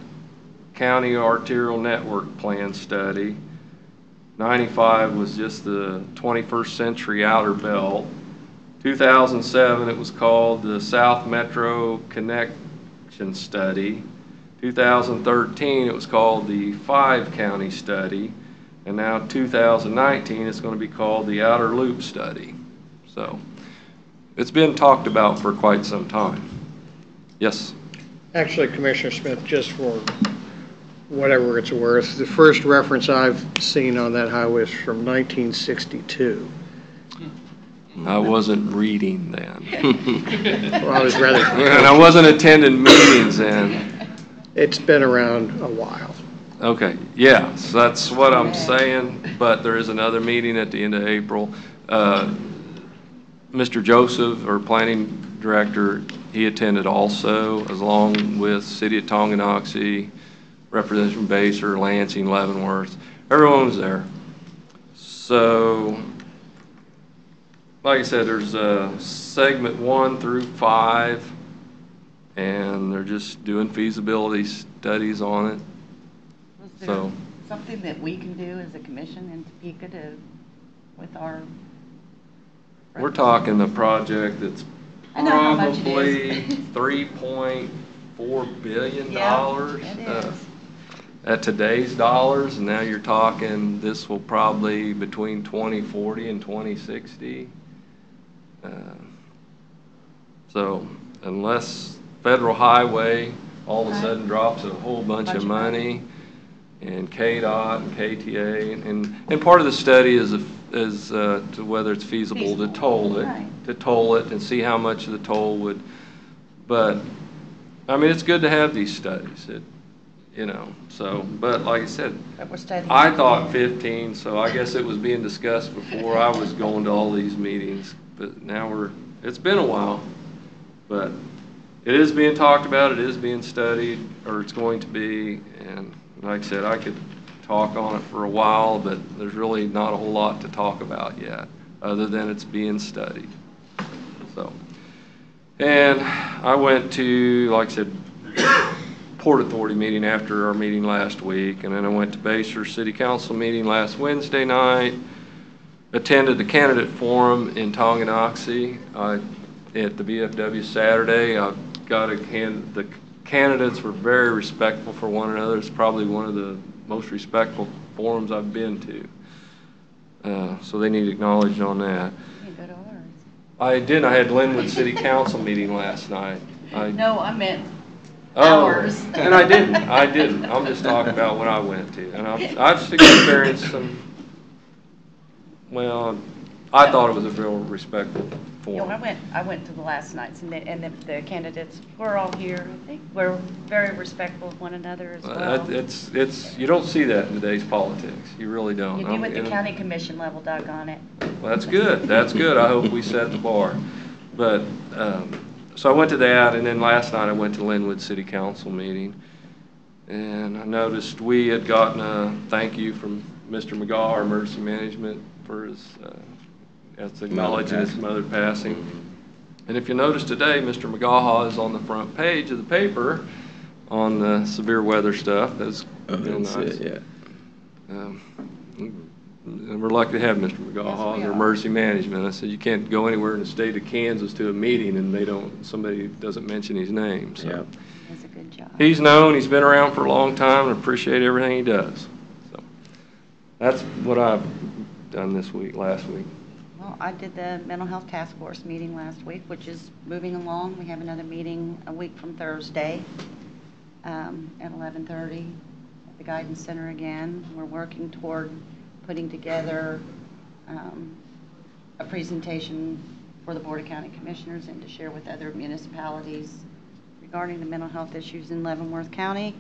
County Arterial Network Plan Study. 95 was just the 21st Century Outer Belt. 2007, it was called the South Metro Connection Study. 2013, it was called the 5-County Study. And now 2019, it's going to be called the Outer Loop Study. So it's been talked about for quite some time. Yes? Actually, Commissioner Smith, just for whatever it's worth, the first reference I've seen on that highway is from 1962. I wasn't reading then. Well, I was rather... And I wasn't attending meetings then. It's been around a while. Okay, yeah, so that's what I'm saying, but there is another meeting at the end of April. Mr. Joseph, our planning director, he attended also, along with City of Tonganoxie, representatives from Basehor, Lansing, Leavenworth. Everyone was there. So, like I said, there's segment 1 through 5, and they're just doing feasibility studies on it. Was there So, something that we can do as a commission in Topeka with our? we're talking a project that's I know how much it probably is. $3.4 billion. Yeah, it is. At today's dollars, and now you're talking this will probably between 2040 and 2060. So unless Federal Highway all of a sudden drops a whole bunch of money, and KDOT and KTA, and part of the study is to whether it's feasible to toll it, and see how much of the toll would. But I mean, it's good to have these studies. So, but like I said, I thought 15, so I guess it was being discussed before I was going to all these meetings, but now it's been a while, but it is being talked about, it is being studied, or it's going to be, and like I said, I could talk on it for a while, but there's really not a whole lot to talk about yet, other than it's being studied. So, and I went to, like I said, Port Authority meeting after our meeting last week, and then I went to Basehor City Council meeting last Wednesday night, attended the candidate forum in Tonganoxie at the VFW Saturday. The candidates were very respectful for one another. It's probably one of the most respectful forums I've been to. So they need acknowledged on that. I didn't. I had Linwood City Council meeting last night. No, I meant hours. And I didn't. I'm just talking about when I went to. And I've experienced some, well, I thought it was a real respectful forum. I went to the last nights, and the candidates were all here. I think we're very respectful of one another as well. You don't see that in today's politics. You really don't. You do at the county commission level, doggone it. Well, that's good. That's good. I hope we set the bar. But, so I went to that, and then last night I went to Linwood City Council meeting, and I noticed we had gotten a thank you from Mr. McGaw, our emergency management, for his acknowledging his mother passing. And if you notice today, Mr. McGaw is on the front page of the paper on the severe weather stuff. That's real nice. And we're lucky to have Mr. McGaw in emergency management. I said you can't go anywhere in the state of Kansas to a meeting and somebody doesn't mention his name. So That's a good job. he's known, he's been around for a long time, and appreciate everything he does. So that's what I've done last week. Well, I did the mental health task force meeting last week, which is moving along. We have another meeting a week from Thursday at 11:30 at the Guidance Center again. We're working toward putting together a presentation for the Board of County Commissioners and to share with other municipalities regarding the mental health issues in Leavenworth County.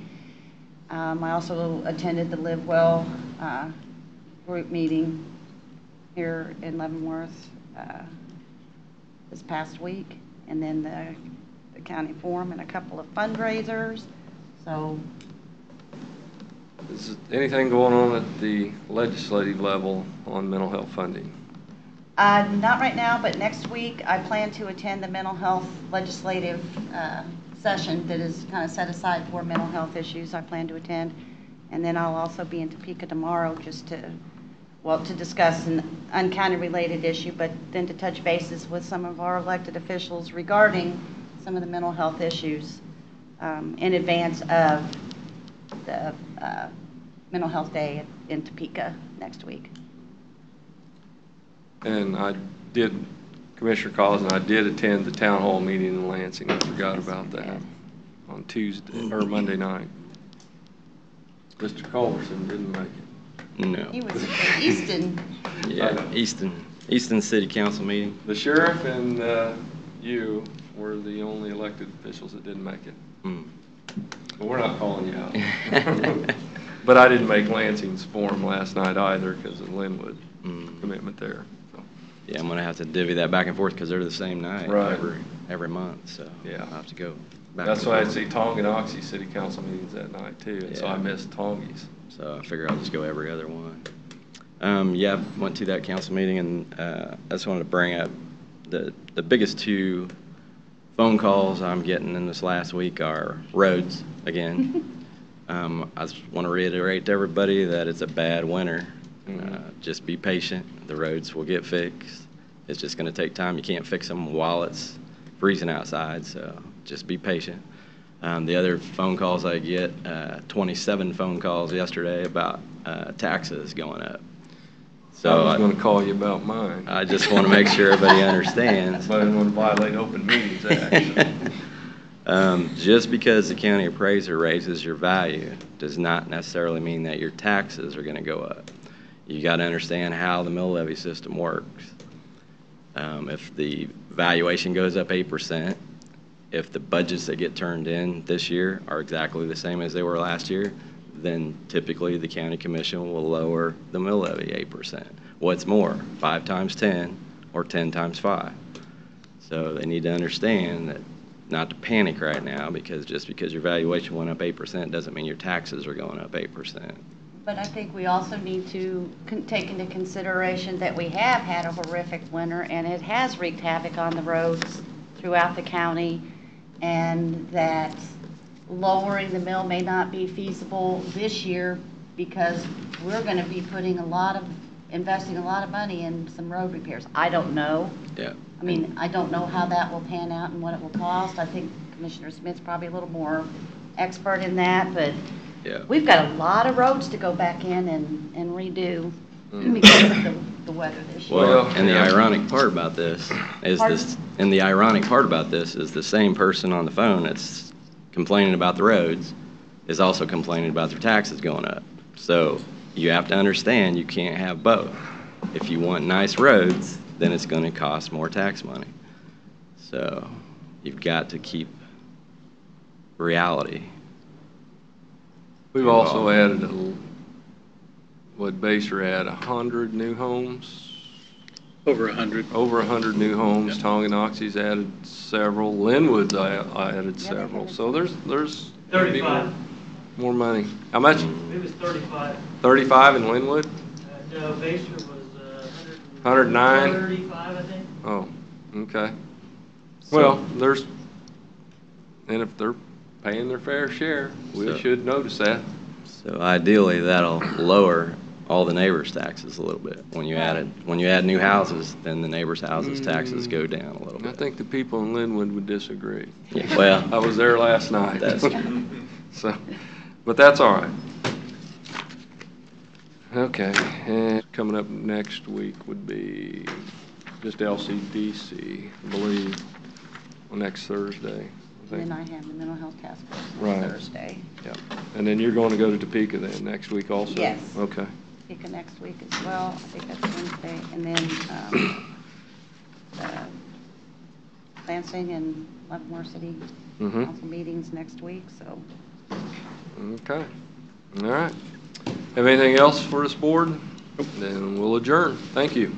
I also attended the Live Well group meeting here in Leavenworth this past week, and then the county forum and a couple of fundraisers. So, is anything going on at the legislative level on mental health funding? Not right now, but next week I plan to attend the mental health legislative session that is kind of set aside for mental health issues. I plan to attend, and then I'll also be in Topeka tomorrow just to discuss an uncounty related issue, but then to touch bases with some of our elected officials regarding some of the mental health issues in advance of the Mental Health Day in Topeka next week. And Commissioner Collins and I did attend the town hall meeting in Lansing. I forgot about that on Tuesday or Monday night. Mr. Culberson didn't make it. No. He was at Easton. Yeah, Easton City Council meeting. The sheriff and you were the only elected officials that didn't make it. But we're not calling you out. But I didn't make Lansing's forum last night either because of Linwood commitment there. So. Yeah, I'm going to have to divvy that back and forth because they're the same night right. every month. So yeah. I'll have to go. back That's and why I forth. see Tonganoxie City Council meetings that night too, and so I Yeah. missed Tongies. So I figure I'll just go every other one. Yeah, went to that council meeting, and I just wanted to bring up the biggest two phone calls I'm getting in this last week are roads again. I just want to reiterate to everybody that it's a bad winter. Just be patient. The roads will get fixed. It's just going to take time. You can't fix them while it's freezing outside, so just be patient. The other phone calls I get, 27 phone calls yesterday about taxes going up. So I was going to call you about mine. I just want to make sure everybody understands. But I didn't want to violate Open Meetings Act. Just because the county appraiser raises your value does not necessarily mean that your taxes are going to go up. You got to understand how the mill levy system works. If the valuation goes up 8%, if the budgets that get turned in this year are exactly the same as they were last year, then typically the county commission will lower the mill levy 8%. What's more, 5 times 10 or 10 times 5? So they need to understand that not to panic right now, because just because your valuation went up 8% doesn't mean your taxes are going up 8%. But I think we also need to take into consideration that we have had a horrific winter, and it has wreaked havoc on the roads throughout the county, and that lowering the mill may not be feasible this year because we're going to be investing a lot of money in some road repairs. I don't know. Yeah. I mean, I don't know how that will pan out and what it will cost. I think Commissioner Smith's probably a little more expert in that, but Yeah. we've got a lot of roads to go back in and redo because of the weather this year. Well, and the ironic part about this is Pardon? the same person on the phone that's complaining about the roads is also complaining about their taxes going up. So you have to understand you can't have both. If you want nice roads, then it's going to cost more tax money. So you've got to keep reality. We've also added, what Baser had, 100 new homes? Over 100. Over 100 new homes. Yep. Tonganoxie's added several. Linwood's I added they several. added So there's gonna be 35. more money. How much? It was 35. 35 in Linwood? No, Baser was 109? 135, I think. Oh, okay. Well, and if they're paying their fair share, we So- should notice that. So ideally, that'll lower all the neighbors' taxes a little bit. When you add new houses, then the neighbors' houses' taxes go down a little I bit. think the people in Linwood would disagree. Yeah, well, I was there last night. That's true. So, but that's all right. Okay, and coming up next week would be just LCDC, I believe, on next Thursday. I And think. then I have the mental health task force Right. on Thursday. Yeah, and then you're going to go to Topeka then next week also? Yes. Okay. Pick next week as well. I think that's Wednesday. And then Lansing and Leavenworth City Mhm. council meetings next week, so. Okay, all right. Have anything else for this board? Then we'll adjourn. Thank you.